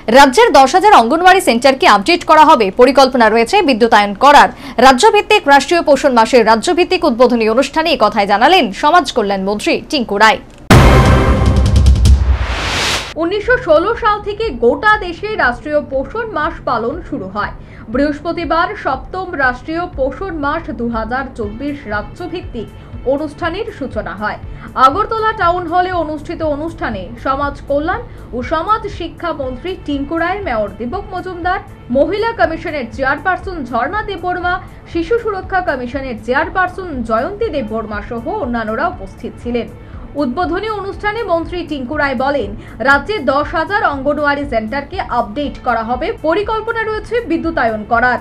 রাজ্যের 10,000 অঙ্গনওয়াড়ি সেন্টারকে আপডেট করা হবে। পরিকল্পনা রয়েছে বিদ্যুতায়ন করার। রাজ্যভিত্তিক রাষ্ট্রীয় পোষণ মাসের রাজ্যভিত্তিক উদ্বোধনী অনুষ্ঠানে এই কথাই জানালেন সমাজ কল্যাণ মন্ত্রী টিঙ্কু রায়। 1916 সাল থেকে গোটা দেশে রাষ্ট্রীয় পোষণ মাস পালন শুরু হয়। বৃহস্পতিবার সপ্তম রাষ্ট্রীয় পোষণ মাস 2024 রাজ্যভিত্তিক অনুষ্ঠানের সূচনা হয়। আগরতলা টাউন হলে অনুষ্ঠিত অনুষ্ঠানে সমাজ কল্যাণ ও সমাজ শিক্ষা মন্ত্রী টিঙ্কু রায়, মেয়র দীপক মজুমদার, মহিলা কমিশনের চেয়ারপারসন ঝর্ণা দেববর্মা, শিশু সুরক্ষা কমিশনের চেয়ারপারসন জয়ন্তী দেববর্মা সহ অন্যান্যরা উপস্থিত ছিলেন। উদ্বোধনী অনুষ্ঠানে মন্ত্রী টিঙ্কু রায় বলেন, রাজ্যে 10,000 অঙ্গনওয়াড়ি সেন্টারকে আপডেট করা হবে। পরিকল্পনা রয়েছে বিদ্যুতায়ন করার।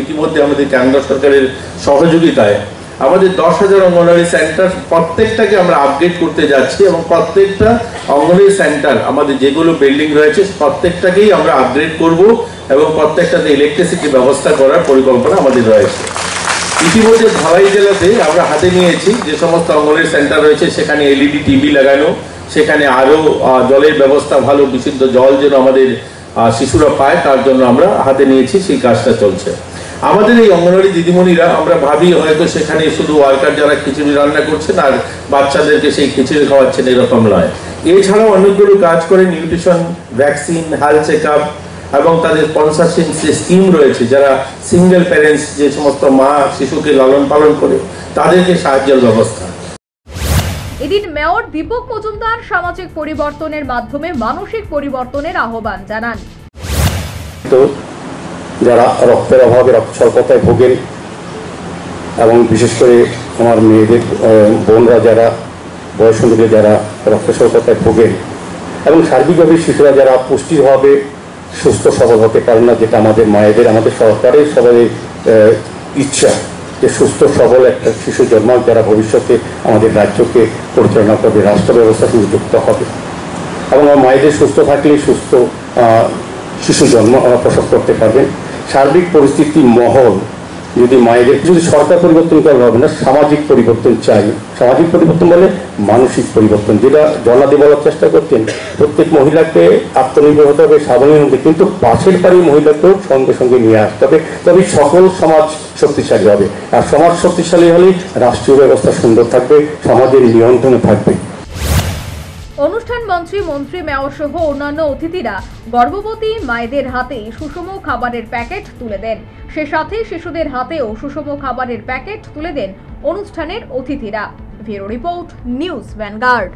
ইতিমধ্যে আমাদের কেন্দ্র সরকারের সহযোগিতায় আমাদের 10,000 অঙ্গনওয়াড়ি সেন্টার প্রত্যেকটাকে আমরা আপডেট করতে যাচ্ছি এবং প্রত্যেকটা অঙ্গনওয়াড়ি সেন্টার আমাদের যেগুলো বিল্ডিং রয়েছে প্রত্যেকটাকেই আমরা আপগ্রেড করব এবং প্রত্যেকটাতে ইলেকট্রিসিটি ব্যবস্থা করার পরিকল্পনা আমাদের রয়েছে। ইতিমধ্যে ধালাই জেলাতে আমরা হাতে নিয়েছি যে সমস্ত অঙ্গনওয়াড়ি সেন্টার রয়েছে সেখানে এলইডি টিভি লাগানো, সেখানে আরও জলের ব্যবস্থা, ভালো বিশুদ্ধ জল যেন আমাদের শিশুরা পায় তার জন্য আমরা হাতে নিয়েছি, সেই কাজটা চলছে। আমাদের এই অঙ্গনওয়াড়ি দিদিমণিরা আমরা ভাবি হয়তো সেখানে শুধু ওয়ার্কার যারা খিচুড়ি রান্না করছেন আর বাচ্চাদেরকে সেই খিচুড়ি খাওয়াচ্ছেন এরকম নয়। এছাড়াও অনেকগুলো কাজ করে nutrition, vaccine, health check up এবং তাদের স্পন্সরশিপ যে স্কিম রয়েছে, যারা সিঙ্গেল প্যারেন্টস যে সমস্ত মা শিশুকে লালন পালন করে তাদেরকে সাহায্যের ব্যবস্থা। এদিন মেয়র দীপক মজুমদার সামাজিক পরিবর্তনের মাধ্যমে মানসিক পরিবর্তনের আহ্বান জানান। যারা রক্তের অভাবে রক্ত স্বল্পতায় ভোগেন এবং বিশেষ করে আমার মেয়েদের বোনরা যারা বয়স অনুযায়ী যারা রক্ত স্বল্পতায় ভোগেন এবং সার্বিকভাবে শিশুরা যারা পুষ্টির অভাবে সুস্থ সবল হতে পারে না, যেটা আমাদের মায়েদের, আমাদের সরকারের সবাই ইচ্ছা যে সুস্থ সবল একটা শিশু জন্মাক যারা ভবিষ্যতে আমাদের রাজ্যকে পরিচালনা করবে, রাষ্ট্র ব্যবস্থাকে নিযুক্ত হবে এবং মায়েদের সুস্থ থাকলেই সুস্থ শিশু জন্ম প্রসব করতে পারবেন। সার্বিক পরিস্থিতি মহল যদি মায়েদের যদি সরকার পরিবর্তন করা হবে না, সামাজিক পরিবর্তন চাই। সামাজিক পরিবর্তন বলে মানসিক পরিবর্তন, যেটা জনাদি বলার চেষ্টা করতেন। প্রত্যেক মহিলাকে আত্মনির্ভর হতে হবে, স্বাবলম্বী হতে, কিন্তু পাশের বাড়ির মহিলাকেও সঙ্গে সঙ্গে নিয়ে আসতে হবে, তবে সকল সমাজ শক্তিশালী হবে। আর সমাজ শক্তিশালী হলেই রাষ্ট্রীয় ব্যবস্থা সুন্দর থাকবে, সমাজের নিয়ন্ত্রণে থাকবে। অনুষ্ঠান মন্ত্রী, মেয়র সহ অন্যান্য অতিথিরা গর্ভবতী মায়েদের হাতে সুষম খাবারের প্যাকেট তুলে দেন। সে সাথে শিশুদের হাতেও সুষম খাবারের প্যাকেট তুলে দেন অনুষ্ঠানের অতিথিরা। Bureau report, news vanguard.